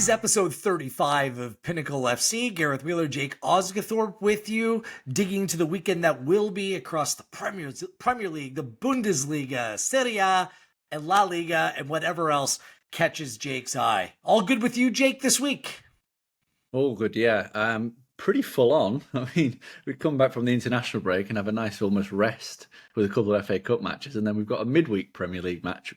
This is episode 35 of Pinnacle FC. Gareth Wheeler, Jake Osgathorpe with you, digging into the weekend that will be across the Premier League, the Bundesliga, Serie A, and La Liga, and whatever else catches Jake's eye. All good with you, Jake, this week? All good, yeah. Pretty full on. I mean, we come back from the international break and have a nice almost rest with a couple of FA Cup matches, and then we've got a midweek Premier League match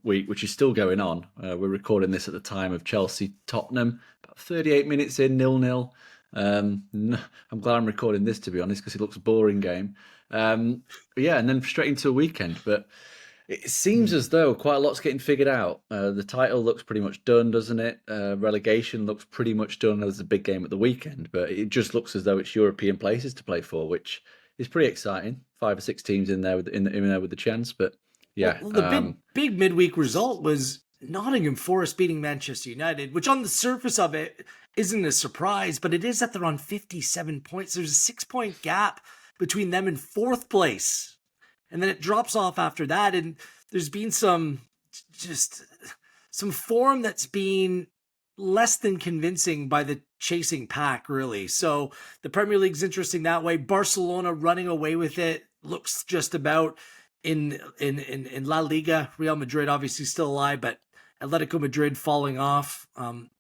week, which is still going on. We're recording this at the time of Chelsea-Tottenham, about 38 minutes in, 0-0. I'm glad I'm recording this, to be honest, because it looks a boring game. And then straight into a weekend, but it seems as though quite a lot's getting figured out. The title looks pretty much done, doesn't it? Relegation looks pretty much done. There's a big game at the weekend, but it just looks as though it's European places to play for, which is pretty exciting. 5 or 6 teams in there with the chance, but yeah. Well, the big midweek result was Nottingham Forest beating Manchester United, which on the surface of it isn't a surprise, but it is that they're on 57 points. There's a 6-point gap between them and fourth place. And then it drops off after that. And there's been some form that's been less than convincing by the chasing pack, really. So the Premier League's interesting that way. Barcelona running away with it looks just about in La Liga. Real Madrid obviously still alive, but Atlético Madrid falling off.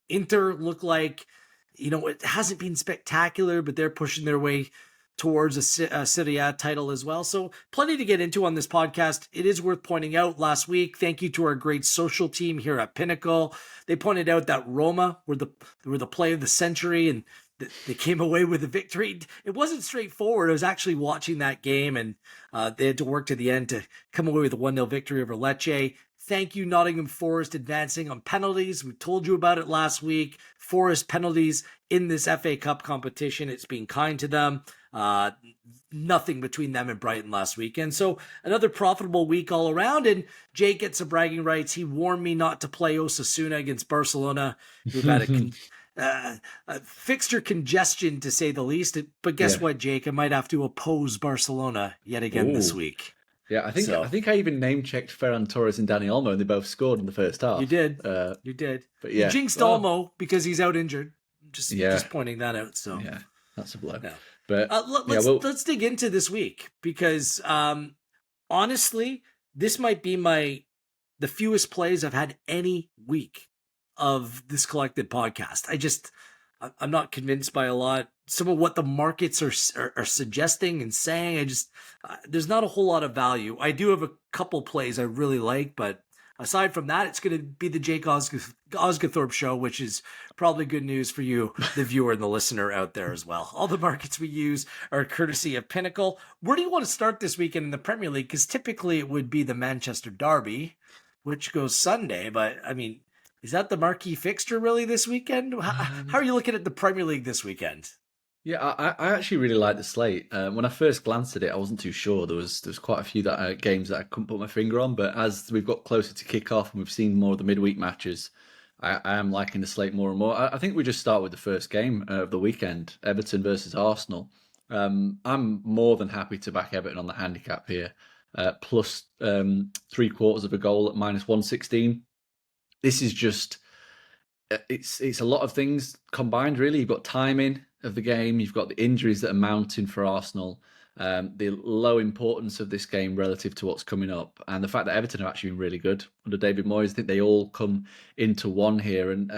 Inter look like, it hasn't been spectacular, but they're pushing their way towards a Serie A title as well. So plenty to get into on this podcast. It is worth pointing out last week, thank you to our great social team here at Pinnacle. They pointed out that Roma were the play of the century and they came away with a victory. It wasn't straightforward. I was actually watching that game and they had to work to the end to come away with a 1-0 victory over Lecce. Thank you, Nottingham Forest, advancing on penalties. We told you about it last week. Forest penalties in this FA Cup competition. It's been kind to them. Nothing between them and Brighton last weekend. So another profitable week all around. And Jake gets some bragging rights. He warned me not to play Osasuna against Barcelona. We've had a fixture congestion, to say the least. But guess what, Jake? I might have to oppose Barcelona yet again this week. Yeah, I think I even name-checked Ferran Torres and Dani Olmo, and they both scored in the first half. You did. But yeah. You jinxed Olmo because he's out injured. Just pointing that out. So yeah, that's a blow. No. But let's dig into this week because honestly, this might be the fewest plays I've had any week of this collected podcast. I'm not convinced by a lot. Some of what the markets are suggesting and saying, there's not a whole lot of value. I do have a couple plays I really like, but aside from that, it's going to be the Jake Osgathorpe show, which is probably good news for you, the viewer and the listener out there as well. All the markets we use are courtesy of Pinnacle. Where do you want to start this weekend in the Premier League? Because typically it would be the Manchester Derby, which goes Sunday. But, I mean, is that the marquee fixture really this weekend? How are you looking at the Premier League this weekend? Yeah, I actually really like the slate. When I first glanced at it, I wasn't too sure. There's quite a few games that I couldn't put my finger on, but as we've got closer to kick-off and we've seen more of the midweek matches, I am liking the slate more and more. I think we just start with the first game of the weekend, Everton versus Arsenal. I'm more than happy to back Everton on the handicap here, plus 3/4 of a goal at -116. This is just, it's a lot of things combined, really. You've got timing of the game, you've got the injuries that are mounting for Arsenal, the low importance of this game relative to what's coming up, and the fact that Everton have actually been really good under David Moyes. I think they all come into one here. And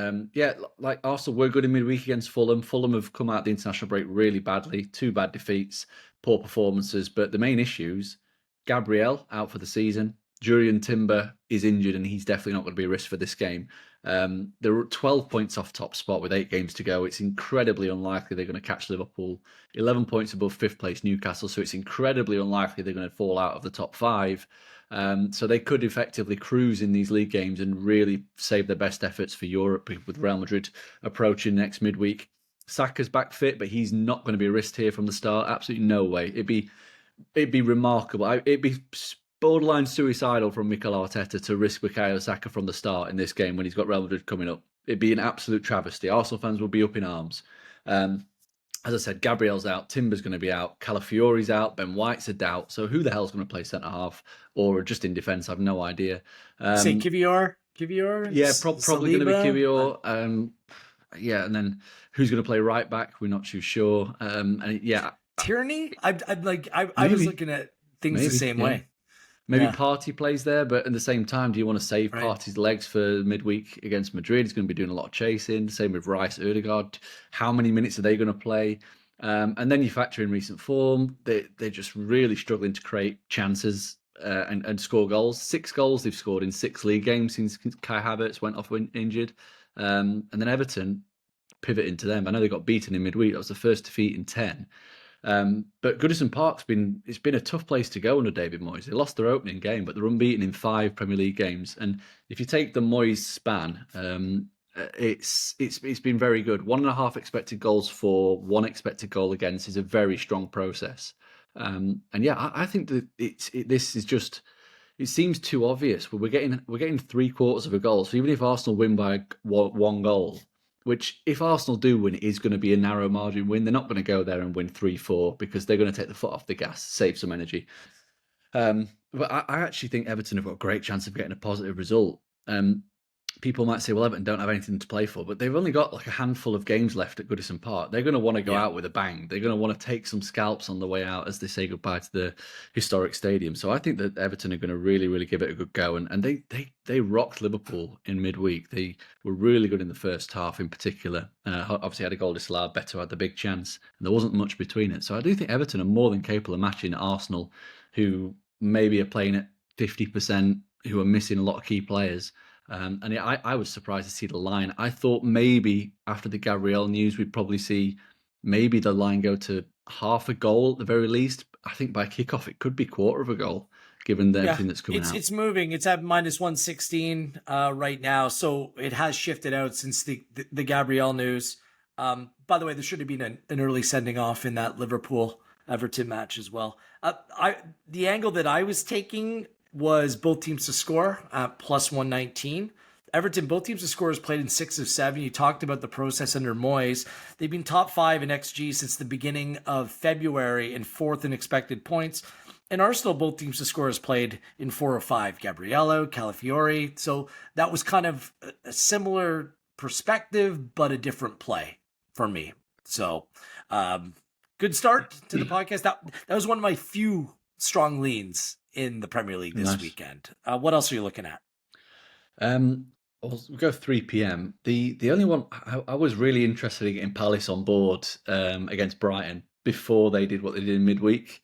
like Arsenal were good in midweek against Fulham. Fulham have come out the international break really badly, 2 bad defeats, poor performances. But the main issues, Gabriel out for the season, Jurriën Timber is injured and he's definitely not going to be a risk for this game. They're 12 points off top spot with 8 games to go. It's incredibly unlikely they're going to catch Liverpool. 11 points above 5th place Newcastle, so it's incredibly unlikely they're going to fall out of the top 5. So they could effectively cruise in these league games and really save their best efforts for Europe with Real Madrid approaching next midweek. Saka's back fit, but he's not going to be a risk here from the start. Absolutely no way. It'd be remarkable. It'd be borderline suicidal from Mikel Arteta to risk Bukayo Saka from the start in this game when he's got Real Madrid coming up. It'd be an absolute travesty. Arsenal fans will be up in arms. As I said, Gabriel's out, Timber's going to be out, Calafiori's out, Ben White's a doubt. So who the hell's going to play centre half or just in defence? I've no idea. Say Kivior Kivior, Yeah, probably going to be Saliba. Kiwior. Yeah, and then who's going to play right back? We're not too sure. And yeah, Tierney. I was maybe, looking at things the maybe, same yeah. way. Maybe Yeah, Party plays there, but at the same time, do you want to save right. Party's legs for midweek against Madrid? He's going to be doing a lot of chasing. Same with Rice, Ødegaard. How many minutes are they going to play? And then you factor in recent form. They're just really struggling to create chances and score goals. 6 goals they've scored in 6 league games since Kai Havertz went off injured. And then Everton pivot into them. I know they got beaten in midweek. That was the first defeat in 10. But Goodison Park's been a tough place to go under David Moyes. They lost their opening game, but they're unbeaten in 5 Premier League games. And if you take the Moyes span, it's been very good. 1.5 expected goals for, 1 expected goal against is a very strong process. And yeah, I think that this is just. It seems too obvious. We're getting 3/4 of a goal. So even if Arsenal win by 1 goal, which if Arsenal do win, it is going to be a narrow margin win. They're not going to go there and win 3-4 because they're going to take the foot off the gas, save some energy. But I actually think Everton have got a great chance of getting a positive result. People might say, well, Everton don't have anything to play for, but they've only got like a handful of games left at Goodison Park. They're going to want to go out with a bang. They're going to want to take some scalps on the way out as they say goodbye to the historic stadium. So I think that Everton are going to really, really give it a good go. And they rocked Liverpool in midweek. They were really good in the first half in particular. Obviously had a goal disallowed. Beto had the big chance. And there wasn't much between it. So I do think Everton are more than capable of matching Arsenal, who maybe are playing at 50%, who are missing a lot of key players. And I was surprised to see the line. I thought maybe after the Gabriel news, we'd probably see maybe the line go to half a goal at the very least. I think by kickoff, it could be 1/4 of a goal, given everything that's coming out. It's moving. It's at -116 right now. So it has shifted out since the Gabriel news. By the way, there should have been an early sending off in that Liverpool-Everton match as well. The angle that I was taking was both teams to score at +119. Everton, both teams to score has played in 6 of 7. You talked about the process under Moyes. They've been top 5 in XG since the beginning of February and 4th in expected points. And Arsenal, both teams to score has played in 4 of 5. Gabriello, Calafiori. So that was kind of a similar perspective, but a different play for me. So good start to the podcast. That was one of my few strong leans in the Premier League this weekend. What else are you looking at? We'll go 3 p.m. The only one I was really interested in getting Palace on board against Brighton before they did what they did in midweek.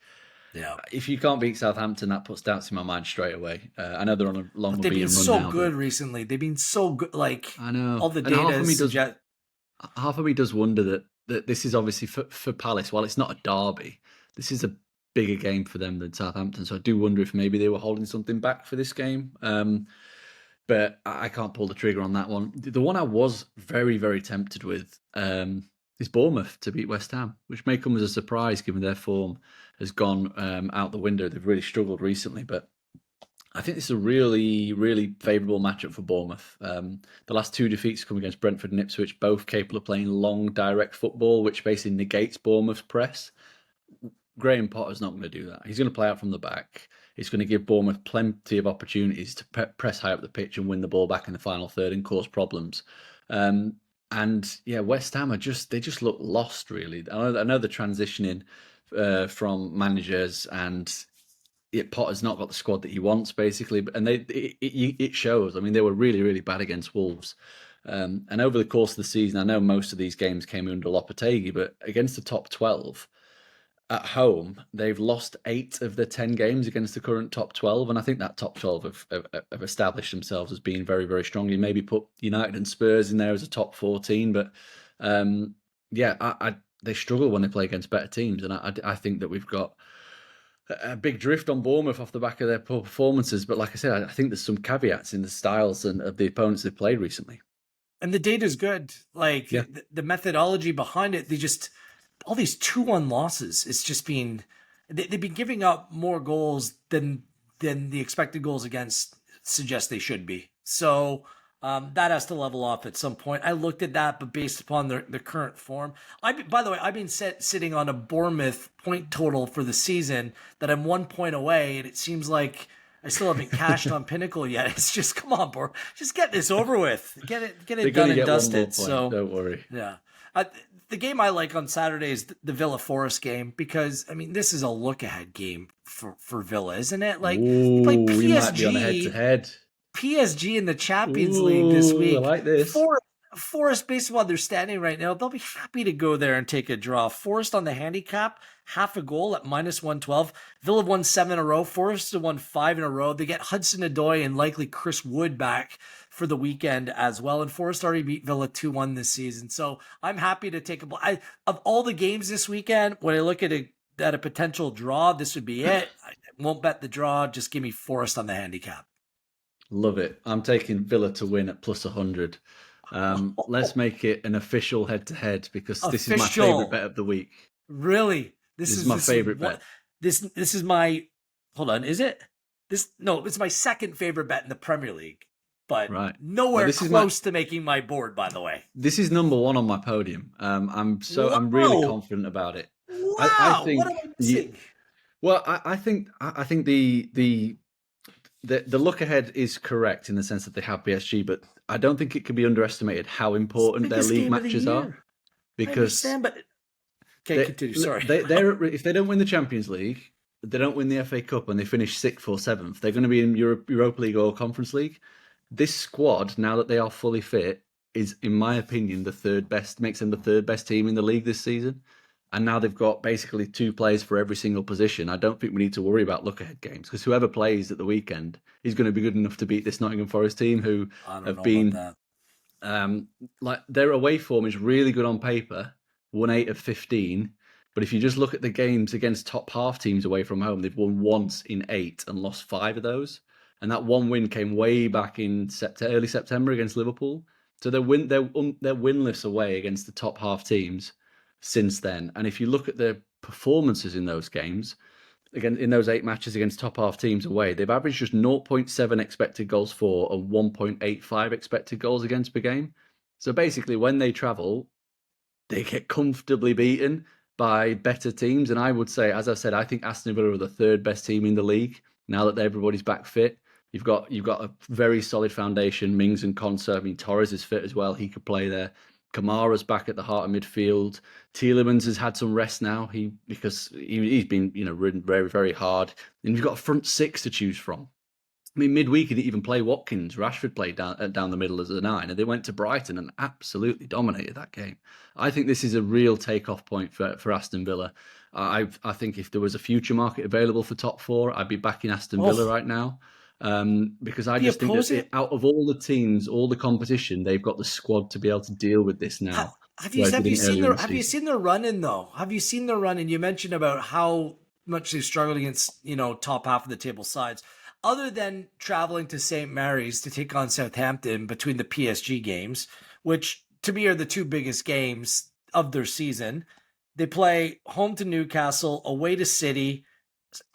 Yeah. If you can't beat Southampton, that puts doubts in my mind straight away. I know they're on a long They've been run so now, good recently. They've been so good. Like I know all the and data half of me does wonder that this is obviously for Palace. While it's not a derby, this is a bigger game for them than Southampton. So I do wonder if maybe they were holding something back for this game. But I can't pull the trigger on that one. The one I was very, very tempted with is Bournemouth to beat West Ham, which may come as a surprise given their form has gone out the window. They've really struggled recently, but I think this is a really, really favourable matchup for Bournemouth. The last 2 defeats come against Brentford and Ipswich, both capable of playing long, direct football, which basically negates Bournemouth's press. Graham Potter's not going to do that. He's going to play out from the back. It's going to give Bournemouth plenty of opportunities to press high up the pitch and win the ball back in the final third and cause problems. And yeah, West Ham they just look lost really. I know they're transitioning from managers and Potter's not got the squad that he wants basically, and it shows. I mean, they were really, really bad against Wolves. And over the course of the season, I know most of these games came under Lopetegui, but against the top 12, at home, they've lost 8 of the 10 games against the current top 12, and I think that top 12 have established themselves as being very, very strong. You maybe put United and Spurs in there as a top 14, but they struggle when they play against better teams, and I think that we've got a big drift on Bournemouth off the back of their poor performances. But like I said, I think there's some caveats in the styles of the opponents they've played recently. And the data's good. Like the methodology behind it, they just... all these 2-1 losses, it's just been... they've been giving up more goals than the expected goals against suggest they should be. So that has to level off at some point. I looked at that, but based upon the current form... by the way, I've been sitting on a Bournemouth point total for the season that I'm 1 point away, and it seems like I still haven't cashed on Pinnacle yet. It's just, come on, bro. Just get this over with. Get They're it going done to and get one more dusted. point. So, Don't worry. yeah. The game I like on Saturday is the Villa Forest game because, I mean, this is a look-ahead game for Villa, isn't it? Like, you play Ooh, we might be on a head-to-head. PSG in the Champions League this Ooh, I week. like this. Forest, based on their standing right now, they'll be happy to go there and take a draw. Forest on the handicap, half a goal at -112. Villa have won 7 in a row. Forest have won 5 in a row. They get Hudson-Odoi and likely Chris Wood back for the weekend as well. And Forest already beat Villa 2-1 this season. So I'm happy to take of all the games this weekend, when I look at a potential draw, this would be it. I won't bet the draw. Just give me Forest on the handicap. Love it. I'm taking Villa to win at +100. Let's make it an official head-to-head because this is my favorite bet of the week. Really? This is my favorite bet. This is my, hold on, is it? No, it's my second favorite bet in the Premier League, but right. nowhere close to making my board, by the way. This is number 1 on my podium. I'm really confident about it. Wow, I think what am I missing? I think the look ahead is correct in the sense that they have PSG, but I don't think it can be underestimated how important their league matches are. Because I understand, but okay, continue. Sorry. If they don't win the Champions League, they don't win the FA Cup, and they finish 6th or 7th, they're going to be in Europa League or Conference League. This squad, now that they are fully fit, is, in my opinion, the third best. Makes them the third best team in the league this season. And now they've got basically 2 players for every single position. I don't think we need to worry about look-ahead games because whoever plays at the weekend is going to be good enough to beat this Nottingham Forest team, who have been like their away form is really good on paper, won 8 of 15. But if you just look at the games against top half teams away from home, they've won once in 8 and lost 5 of those. And that one win came way back in early September against Liverpool. So they're winless away against the top half teams since then. And if you look at their performances in those games, again in those 8 matches against top half teams away, they've averaged just 0.7 expected goals for and 1.85 expected goals against per game. So basically, when they travel, they get comfortably beaten by better teams. And I would say, as I said, I think Aston Villa are the 3rd best team in the league now that everybody's back fit. You've got a very solid foundation. Mings and Konsa. I mean, Torres is fit as well. He could play there. Kamara's back at the heart of midfield. Tielemans has had some rest now. Because he's been ridden very, very hard. And you've got a front 6 to choose from. I mean, midweek he didn't even play Watkins. Rashford played down the middle as a 9, and they went to Brighton and absolutely dominated that game. I think this is a real takeoff point for Aston Villa. I think if there was a future market available for top 4, I'd be backing Aston Villa right now. Because I just think that out of all the teams, all the competition, they've got the squad to be able to deal with this now. Have you seen their run-in though? Have you seen their run-in? You mentioned about how much they've struggled against top half of the table sides. Other than traveling to St. Mary's to take on Southampton between the PSG games, which to me are the 2 biggest games of their season, they play home to Newcastle, away to City,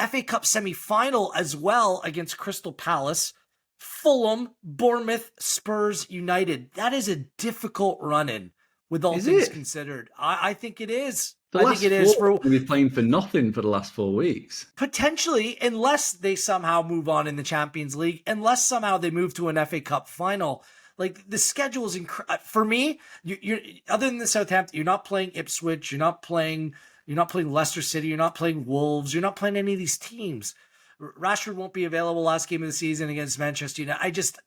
FA Cup semi-final as well against Crystal Palace, Fulham, Bournemouth, Spurs, United. That is a difficult run-in with all things considered. I think it is. I think it is. We'll be playing for nothing for the last 4 weeks. Potentially, unless they somehow move on in the Champions League, unless somehow they move to an FA Cup final. Like, the schedule is for me, you're other than the Southampton, you're not playing Ipswich, you're not playing Leicester City, you're not playing Wolves, you're not playing any of these teams. Rashford won't be available last game of the season against Manchester United. I just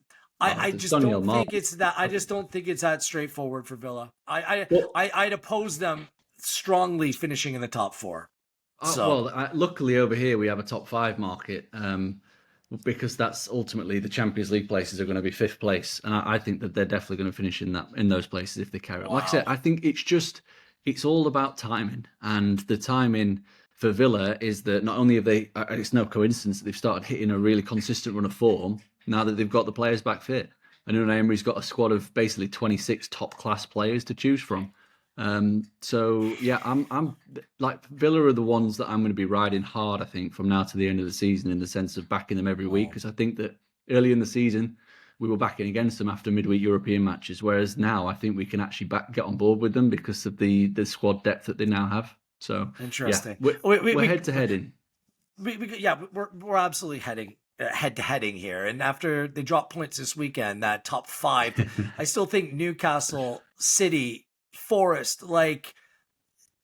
don't think it's that straightforward for Villa. I'd oppose them strongly finishing in the top 4. Luckily over here we have a top 5 market, because that's ultimately the Champions League places are going to be 5th place, and I think that they're definitely going to finish in those places if they carry on. Like I said, I think it's all about timing, and the timing for Villa is that not only have they, it's no coincidence that they've started hitting a really consistent run of form now that they've got the players back fit. And Unai Emery's got a squad of basically 26 top class players to choose from. So yeah, I'm like, Villa are the ones that I'm going to be riding hard, I think, from now to the end of the season, in the sense of backing them every week, because I think that early in the season we were backing against them after midweek European matches, whereas now I think we can actually get on board with them because of the squad depth that they now have. So interesting. Yeah, we're head to head in. We're absolutely heading head-to-heading here. And after they drop points this weekend, that top 5, I still think Newcastle, City, Forest, like,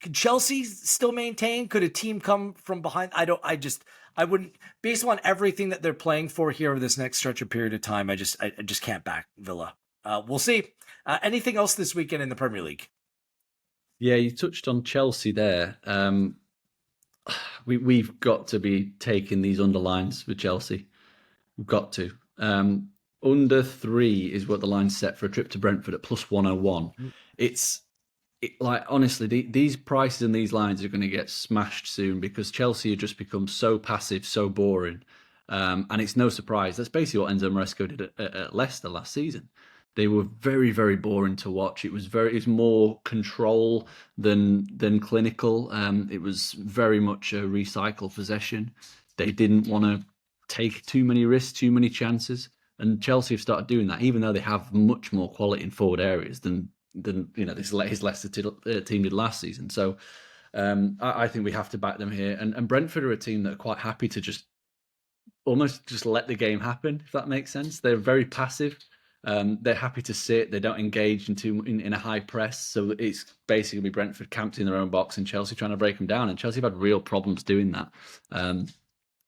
could Chelsea still maintain? Could a team come from behind? I wouldn't, based on everything that they're playing for here over this next stretch of period of time. I just can't back Villa. We'll see. Anything else this weekend in the Premier League? Yeah, you touched on Chelsea there. We've got to be taking these underlines for Chelsea. We've got to. Under 3 is what the line's set for a trip to Brentford at plus 101. Like, honestly, these prices and these lines are going to get smashed soon because Chelsea have just become so passive, so boring. And it's no surprise. That's basically what Enzo Maresco did at Leicester last season. They were very, very boring to watch. It was more control than clinical. It was very much a recycled possession. They didn't want to take too many risks, too many chances. And Chelsea have started doing that, even though they have much more quality in forward areas than his Leicester team did last season. So I think we have to back them here. And Brentford are a team that are quite happy to just almost just let the game happen, if that makes sense. They're very passive. They're happy to sit. They don't engage in a high press. So it's basically Brentford camped in their own box and Chelsea trying to break them down. And Chelsea have had real problems doing that.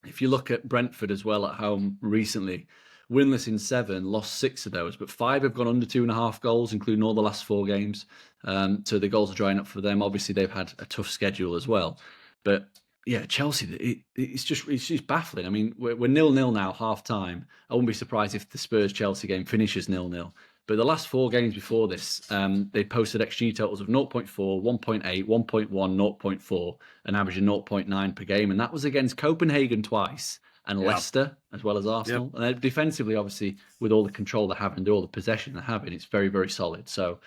If you look at Brentford as well at home recently, winless in 7, lost 6 of those, but 5 have gone under 2.5 goals, including all the last 4 games. So the goals are drying up for them. Obviously, they've had a tough schedule as well. But yeah, Chelsea, it's just baffling. I mean, we're 0-0 now, half time. I wouldn't be surprised if the Spurs-Chelsea game finishes 0-0. But the last 4 games before this, they posted XG totals of 0.4, 1.8, 1.1, 0.4, and averaging 0.9 per game. And that was against Copenhagen twice and Leicester, as well as Arsenal. Yep. And defensively, obviously, with all the control they have and all the possession they're having, it's very, very solid. So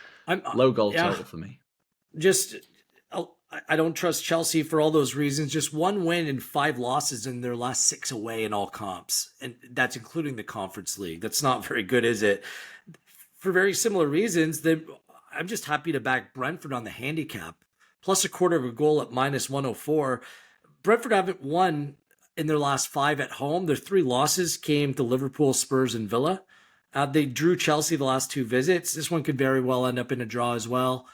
low goal total for me. I don't trust Chelsea for all those reasons. Just 1 win and 5 losses in their last 6 away in all comps. And that's including the Conference League. That's not very good, is it? For very similar reasons, I'm just happy to back Brentford on the handicap. Plus a quarter of a goal at minus 104. Brentford haven't won in their last 5 at home. Their 3 losses came to Liverpool, Spurs, and Villa. They drew Chelsea the last 2 visits. This one could very well end up in a draw as well.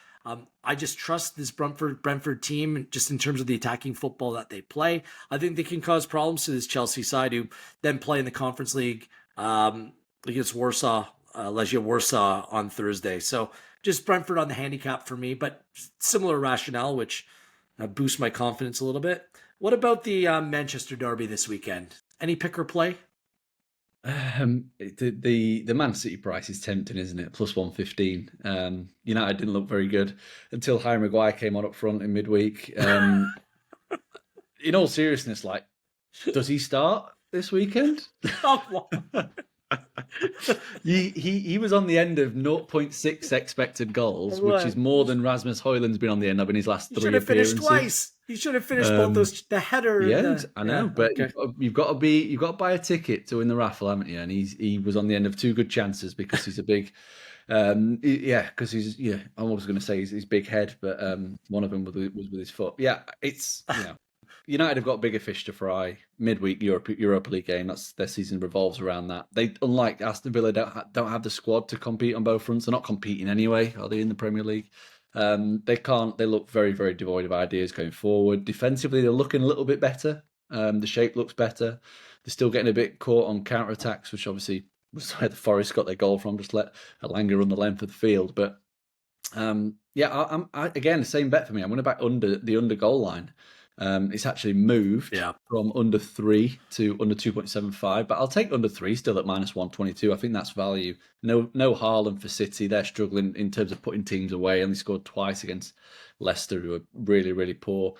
I just trust this Brentford team just in terms of the attacking football that they play. I think they can cause problems to this Chelsea side who then play in the Conference League against Legia Warsaw on Thursday. So just Brentford on the handicap for me, but similar rationale, which boosts my confidence a little bit. What about the Manchester derby this weekend? Any pick or play? The Man City price is tempting, isn't it? Plus 115. United didn't look very good until Harry Maguire came on up front in midweek. In all seriousness, like, does he start this weekend? He was on the end of 0.6 expected goals, which is more than Rasmus Højlund's been on the end of in his last 3 appearances. He should have finished twice. He should have finished both those, the header. Yeah, I know, but okay. you've got to buy a ticket to win the raffle, haven't you? And he was on the end of 2 good chances because he's a big, because he's I was going to say he's big head, but one of them was with his foot. Yeah, it's United have got bigger fish to fry. Midweek Europa League game, that's their season revolves around that. They, unlike Aston Villa, don't have the squad to compete on both fronts. They're not competing anyway, are they, in the Premier League? They can't. They look very, very devoid of ideas going forward. Defensively, they're looking a little bit better. The shape looks better. They're still getting a bit caught on counter attacks, which obviously was where the Forest got their goal from. Just let Elanga run the length of the field. But I'm again, the same bet for me. I'm going to back the under goal line. It's actually moved from under 3 to under 2.75, but I'll take under 3 still at minus 122. I think that's value. No Haaland for City. They're struggling in terms of putting teams away. Only scored twice against Leicester, who are really, really poor.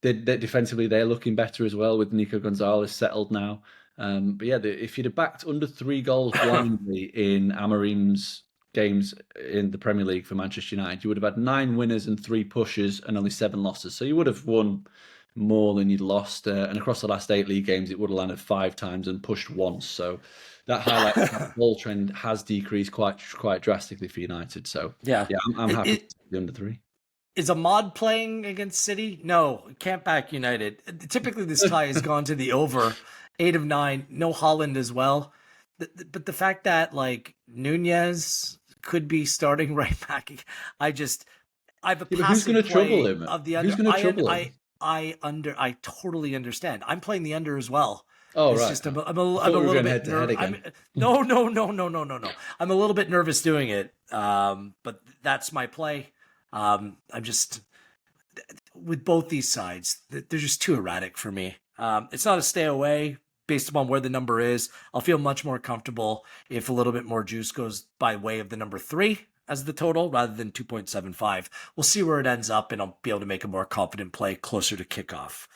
Defensively, they're looking better as well with Nico Gonzalez settled now. But yeah, if you'd have backed under 3 goals blindly in Amorim's games in the Premier League for Manchester United, you would have had 9 winners and 3 pushes and only 7 losses. So you would have won more than you'd lost. And across the last 8 league games, it would have landed 5 times and pushed once. So that highlights that goal trend has decreased quite drastically for United. So I'm happy to be under 3. Is Ahmad playing against City? No, can't back United. Typically, this tie has gone to the over. 8 of 9, no Holland as well. But the fact that like Nunez could be starting right back, I just I have a Yeah, but who's going passive to trouble play him? of the Who's under. going to trouble him? I totally understand. I'm playing the under as well. Oh, It's right. just I'm I a thought we were little going head bit to head nervous. I'm again. no. I'm a little bit nervous doing it. But that's my play. I'm just with both these sides. They're just too erratic for me. It's not a stay away based upon where the number is. I'll feel much more comfortable if a little bit more juice goes by way of the number 3 as the total rather than 2.75. We'll see where it ends up, and I'll be able to make a more confident play closer to kickoff.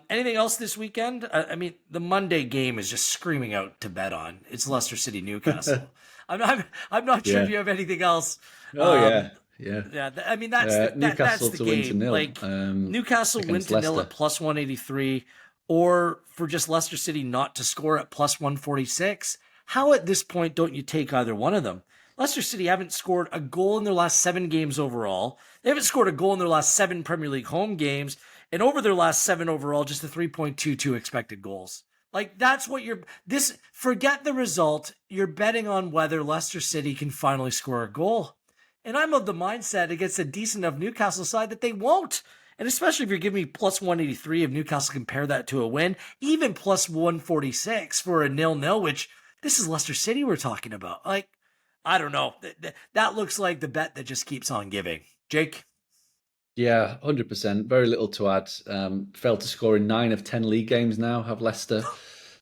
Anything else this weekend? I mean, the Monday game is just screaming out to bet on. It's Leicester City Newcastle. I'm not sure if Yeah. you have anything else. Oh, yeah. Yeah. Yeah, I mean that's that's Newcastle the to win to game. nil Like Newcastle win against to nil Leicester. at plus 183, or for just Leicester City not to score at plus 146. How at this point don't you take either one of them? Leicester City haven't scored a goal in their last 7 games overall. They haven't scored a goal in their last 7 Premier League home games, and over their last 7 overall, just a 3.22 expected goals. Like that's what you're this forget the result. You're betting on whether Leicester City can finally score a goal. And I'm of the mindset against a decent enough Newcastle side that they won't. And especially if you're giving me plus 183, if Newcastle compare that to a win, even plus 146 for a 0-0, which this is Leicester City we're talking about. Like, I don't know. That looks like the bet that just keeps on giving. Jake? Yeah, 100%. Very little to add. Failed to score in 9 of 10 league games now, have Leicester.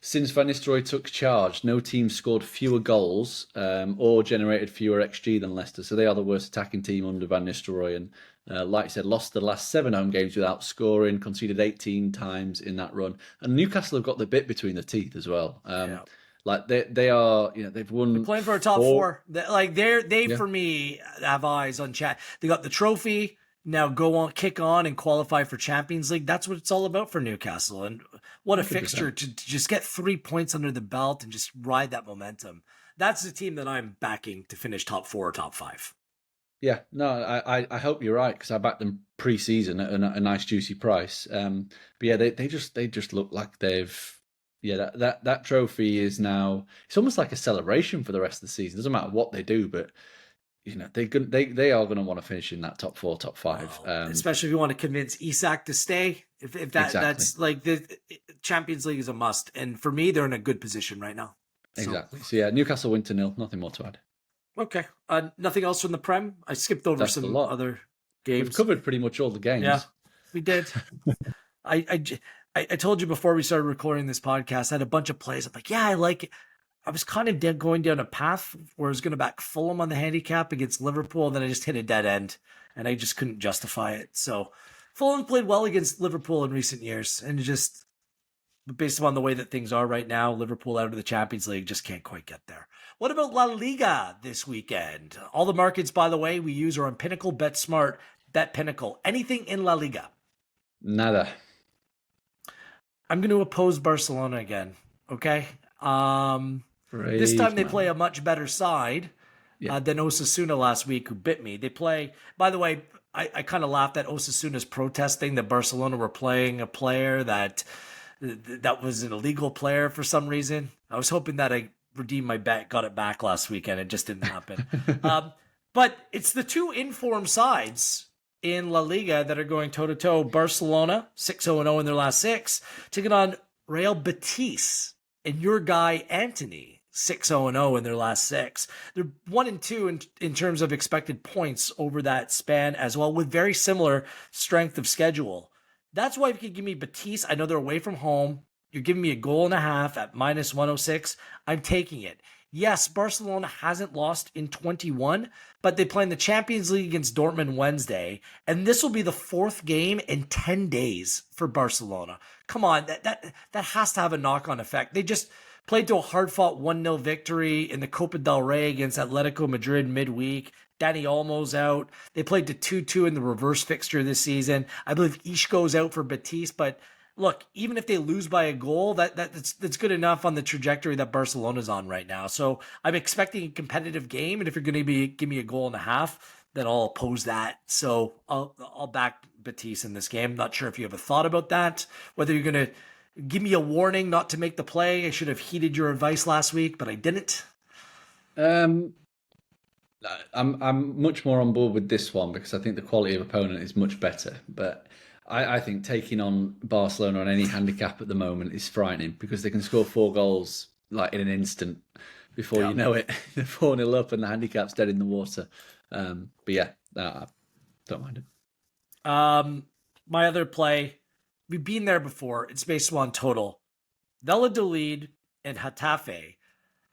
Since Van Nistelrooy took charge, no team scored fewer goals or generated fewer XG than Leicester. So they are the worst attacking team under Van Nistelrooy. And like I said, lost the last 7 home games without scoring, conceded 18 times in that run. And Newcastle have got the bit between the teeth as well. Yeah. Like they are, they've won. They're playing for a top 4. Like they Yeah. for me have eyes on chat. They got the trophy. Now go on, kick on, and qualify for Champions League. That's what it's all about for Newcastle. And what a 100%. fixture to just get 3 points under the belt and just ride that momentum. That's the team that I'm backing to finish top 4 or top 5. Yeah, no, I hope you're right because I backed them pre-season at a nice juicy price. But yeah, they just look like they've. Yeah, that trophy is now. It's almost like a celebration for the rest of the season. Doesn't matter what they do, but they are going to want to finish in that top 4, top 5. Especially if you want to convince Isak to stay. If that's like the Champions League is a must, and for me, they're in a good position right now. Exactly. So yeah, Newcastle win to 0. Nothing more to add. Okay. Nothing else from the Prem. I skipped over That's some other games. We've covered pretty much all the games. Yeah, we did. I told you before we started recording this podcast, I had a bunch of plays. I'm like, yeah, I like it. I was kind of going down a path where I was going to back Fulham on the handicap against Liverpool, and then I just hit a dead end, and I just couldn't justify it. So Fulham played well against Liverpool in recent years, and just based upon the way that things are right now, Liverpool out of the Champions League just can't quite get there. What about La Liga this weekend? All the markets, by the way, we use are on Pinnacle, Bet Smart, Bet Pinnacle. Anything in La Liga? Nada. I'm going to oppose Barcelona again. Okay. This time they play a much better side than Osasuna last week, who bit me. They play, by the way, I kind of laughed at Osasuna's protesting that Barcelona were playing a player that was an illegal player for some reason. I was hoping that I redeemed my bet, got it back last weekend. It just didn't happen. But it's the 2 informed sides in La Liga that are going toe-to-toe. Barcelona, 6-0-0 in their last 6, taking on Real Betis and your guy, Anthony, 6-0-0 in their last 6. They're 1-2 in terms of expected points over that span as well, with very similar strength of schedule. That's why if you could give me Betis, I know they're away from home. You're giving me a goal and a half at minus 106. I'm taking it. Yes, Barcelona hasn't lost in 21, but they play in the Champions League against Dortmund Wednesday, and this will be the 4th game in 10 days for Barcelona. Come on, that has to have a knock-on effect. They just played to a hard-fought 1-0 victory in the Copa del Rey against Atlético Madrid midweek. Dani Olmo's out. They played to 2-2 in the reverse fixture this season. I believe Isco's out for Betis, but look, even if they lose by a goal, that's good enough on the trajectory that Barcelona's on right now. So I'm expecting a competitive game, and if you're going to give me a goal and a half, then I'll oppose that. So I'll back Betis in this game. Not sure if you have a thought about that, whether you're going to Give me a warning not to make the play. I should have heeded your advice last week, but I didn't. Um, I'm much more on board with this one because I think the quality of opponent is much better. But I think taking on Barcelona on any handicap at the moment is frightening because they can score 4 goals like in an instant before you know it. They're 4-0 up and the handicap's dead in the water. But yeah, I don't mind it. My other play, we've been there before. It's based on total. Valladolid and Getafe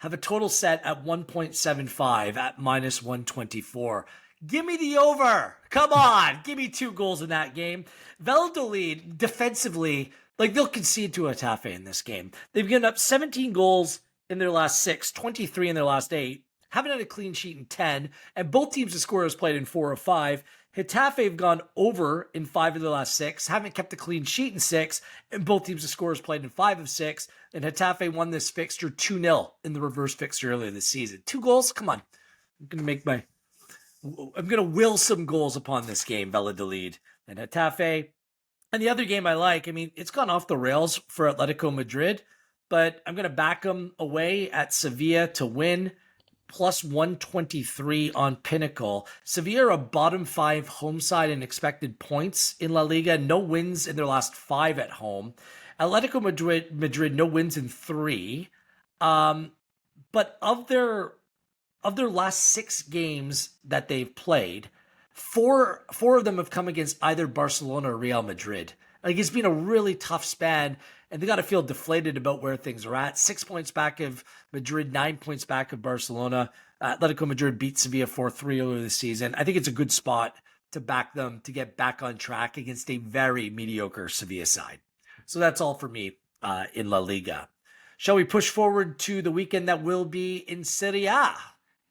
have a total set at 1.75 at minus 124. Give me the over. Come on. Give me 2 goals in that game. Valladolid, defensively, like they'll concede to Getafe in this game. They've given up 17 goals in their last 6, 23 in their last 8. Haven't had a clean sheet in 10. And both teams' the scorers played in 4 of 5. Getafe have gone over in 5 of their last 6, haven't kept a clean sheet in 6, and both teams' the scorers played in 5 of 6, and Getafe won this fixture 2-0 in the reverse fixture earlier this season. 2 goals? Come on. I'm going to will some goals upon this game, Valladolid and Getafe. And the other game I like, I mean, it's gone off the rails for Atlético Madrid, but I'm going to back them away at Sevilla to win. Plus 123 on Pinnacle. Sevilla are a bottom 5 home side in expected points in La Liga. No wins in their last 5 at home. Atletico Madrid no wins in 3. But of their last 6 games that they've played, four of them have come against either Barcelona or Real Madrid. Like, it's been a really tough span, and they got to feel deflated about where things are at. 6 points back of Madrid, 9 points back of Barcelona. Atletico Madrid beat Sevilla 4-3 earlier this season. I think it's a good spot to back them to get back on track against a very mediocre Sevilla side. So that's all for me in La Liga. Shall we push forward to the weekend that will be in Serie A?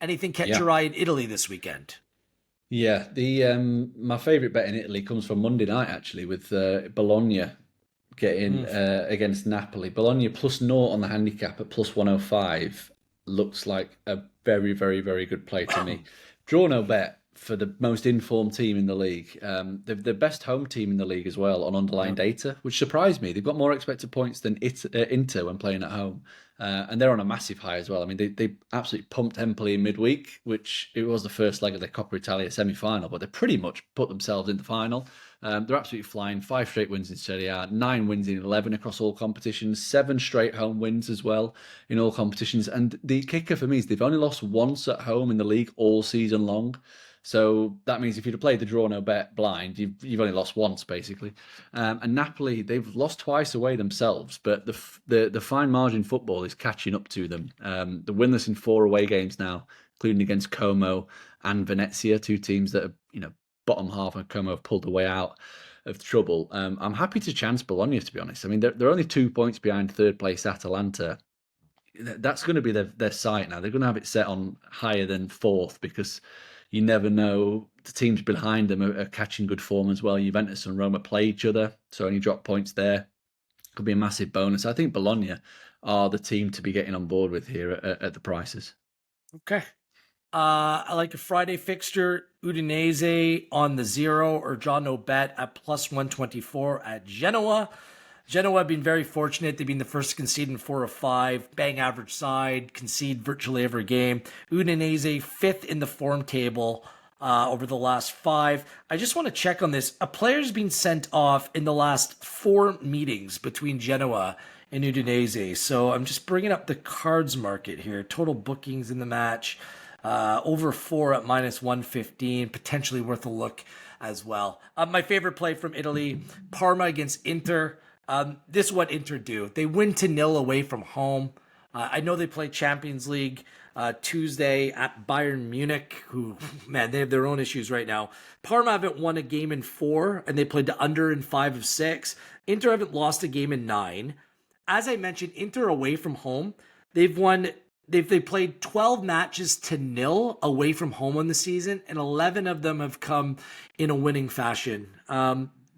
Anything catch your eye in Italy this weekend? Yeah, the my favourite bet in Italy comes from Monday night actually with Bologna getting against Napoli. Bologna plus 0 on the handicap at plus 105 looks like a very, very, very good play to me. Draw no bet for the most informed team in the league. They're the best home team in the league as well on underlying data, which surprised me. They've got more expected points than Inter when playing at home. And they're on a massive high as well. I mean, they absolutely pumped Empoli in midweek, which it was the first leg of the Coppa Italia semi-final, but they pretty much put themselves in the final. They're absolutely flying. 5 straight wins in Serie A, 9 wins in 11 across all competitions, 7 straight home wins as well in all competitions. And the kicker for me is they've only lost once at home in the league all season long. So that means if you'd have played the draw no bet blind, you've only lost once basically. And Napoli, they've lost twice away themselves, but the fine margin football is catching up to them. They're winless in 4 away games now, including against Como and Venezia, 2 teams that are bottom half, and Como have pulled the way out of trouble. I'm happy to chance Bologna, to be honest. I mean, they're only 2 points behind third place Atalanta. That's going to be their sight now. They're going to have it set on higher than 4th because you never know. The teams behind them are catching good form as well. Juventus and Roma play each other, so any drop points there could be a massive bonus. I think Bologna are the team to be getting on board with here at the prices. Okay. I like a Friday fixture, Udinese on the 0 or draw no bet at plus 124 at Genoa. Genoa have been very fortunate. They've been the first to concede in 4 of 5. Bang average side, concede virtually every game. Udinese 5th in the form table over the last 5. I just want to check on this. A player's been sent off in the last 4 meetings between Genoa and Udinese. So I'm just bringing up the cards market here. Total bookings in the match. Over 4 at minus 115. Potentially worth a look as well. My favorite play from Italy, Parma against Inter. This is what Inter do. They win 2-0 away from home. I know they play Champions League Tuesday at Bayern Munich, who, man, they have their own issues right now. Parma haven't won a game in 4, and they played the under in 5 of 6. Inter haven't lost a game in 9. As I mentioned, Inter away from home, they've played 12 matches to 0 away from home on the season, and 11 of them have come in a winning fashion.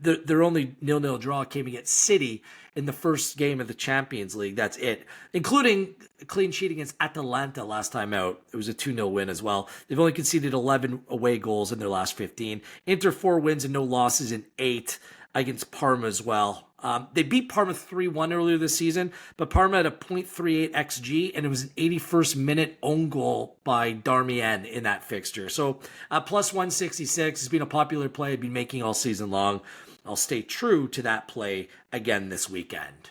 Their only 0-0 draw came against City in the first game of the Champions League. That's it, including a clean sheet against Atalanta last time out. It was a 2-0 win as well. They've only conceded 11 away goals in their last 15. Inter 4 wins and no losses in 8 against Parma as well. They beat Parma 3-1 earlier this season, but Parma had a 0.38 XG, and it was an 81st minute own goal by Darmian in that fixture. So plus 166 has been a popular play I've been making all season long. I'll stay true to that play again this weekend.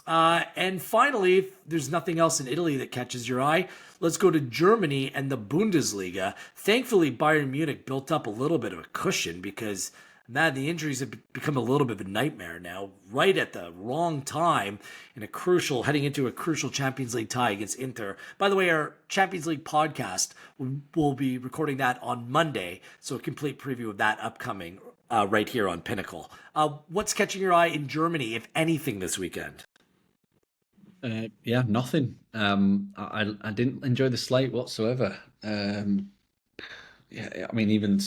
And finally, if there's nothing else in Italy that catches your eye, let's go to Germany and the Bundesliga. Thankfully, Bayern Munich built up a little bit of a cushion because, man, the injuries have become a little bit of a nightmare now, right at the wrong time heading into a crucial Champions League tie against Inter. By the way, our Champions League podcast, we'll be recording that on Monday, so a complete preview of that upcoming right here on Pinnacle. What's catching your eye in Germany, if anything, this weekend? Yeah, nothing. I didn't enjoy the slate whatsoever. Yeah, I mean, even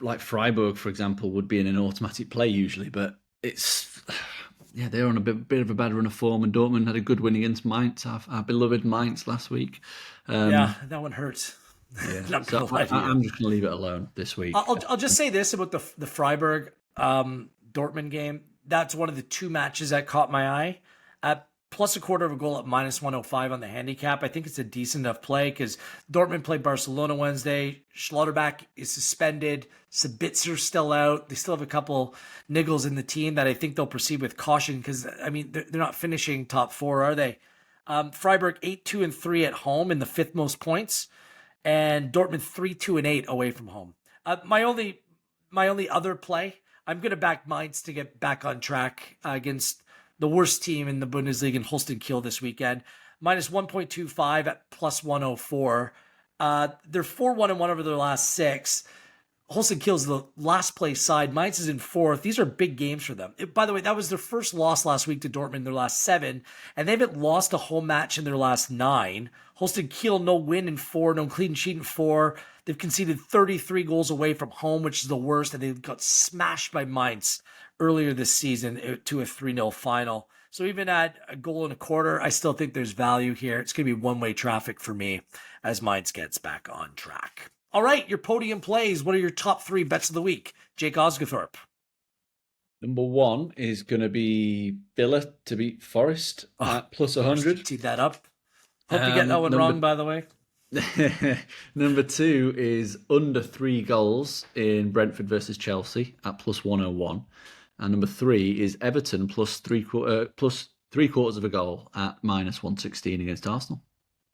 like Freiburg, for example, would be in an automatic play usually, but they're on a bit of a bad run of form, and Dortmund had a good win against Mainz, our beloved Mainz last week. Yeah, that one hurts. Yeah, so I'm just going to leave it alone this week. I'll just say this about the Freiburg Dortmund game. That's one of the two matches that caught my eye. At plus a quarter of a goal at minus 105 on the handicap. I think it's a decent enough play because Dortmund played Barcelona Wednesday. Schlotterbeck is suspended. Sabitzer's still out. They still have a couple niggles in the team that I think they'll proceed with caution because, I mean, they're not finishing top four, are they? Freiburg 8-2-3 at home in the fifth most points, and Dortmund 3-2-8 away from home. My only other play, I'm going to back Mainz to get back on track against the worst team in the Bundesliga in Holstein Kiel this weekend. Minus 1.25 at plus 104. They're 4-1-1 over their last 6. Holstein Kiel's the last place side. Mainz is in 4th. These are big games for them. By the way, that was their first loss last week to Dortmund in their last 7, and they haven't lost a home match in their last 9. Holstein Kiel, no win in 4, no clean sheet in 4. They've conceded 33 goals away from home, which is the worst, and they got smashed by Mainz earlier this season to a 3-0 final. So even at a goal and a quarter, I still think there's value here. It's going to be one-way traffic for me as Mainz gets back on track. All right, your podium plays. What are your top 3 bets of the week? Jake Osgathorpe. Number 1 is going to be Villa to beat Forest at plus 100. Teed that up. Hope you get that one wrong, by the way. Number 2 is under 3 goals in Brentford versus Chelsea at plus 101. And number 3 is Everton plus three quarters of a goal at minus 116 against Arsenal.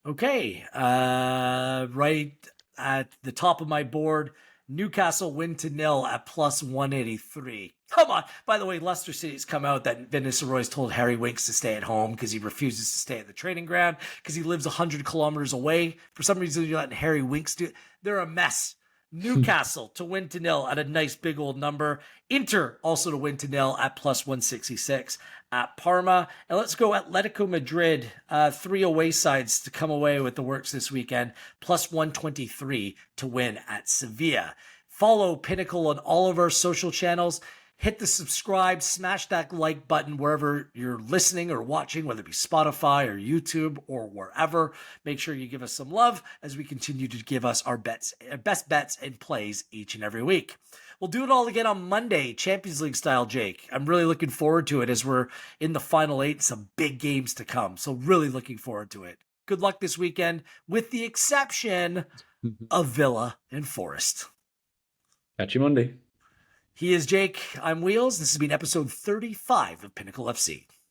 Okay. Right at the top of my board, Newcastle win to 0 at plus 183. Come on. By the way, Leicester City's come out that Vinicius Roy's told Harry Winks to stay at home because he refuses to stay at the training ground because he lives 100 kilometers away. For some reason, you're letting Harry Winks do it. They're a mess. Newcastle to win to 0 at a nice big old number. Inter also to win to 0 at plus 166 at Parma. And let's go Atletico Madrid, 3 away sides to come away with the works this weekend, plus 123 to win at Sevilla. Follow Pinnacle on all of our social channels. Hit the subscribe, smash that like button wherever you're listening or watching, whether it be Spotify or YouTube or wherever. Make sure you give us some love as we continue to give us our best bets and plays each and every week. We'll do it all again on Monday, Champions League style, Jake. I'm really looking forward to it as we're in the final 8, some big games to come. So really looking forward to it. Good luck this weekend, with the exception of Villa and Forest. Catch you Monday. He is Jake. I'm Wheels. This has been episode 35 of Pinnacle FC.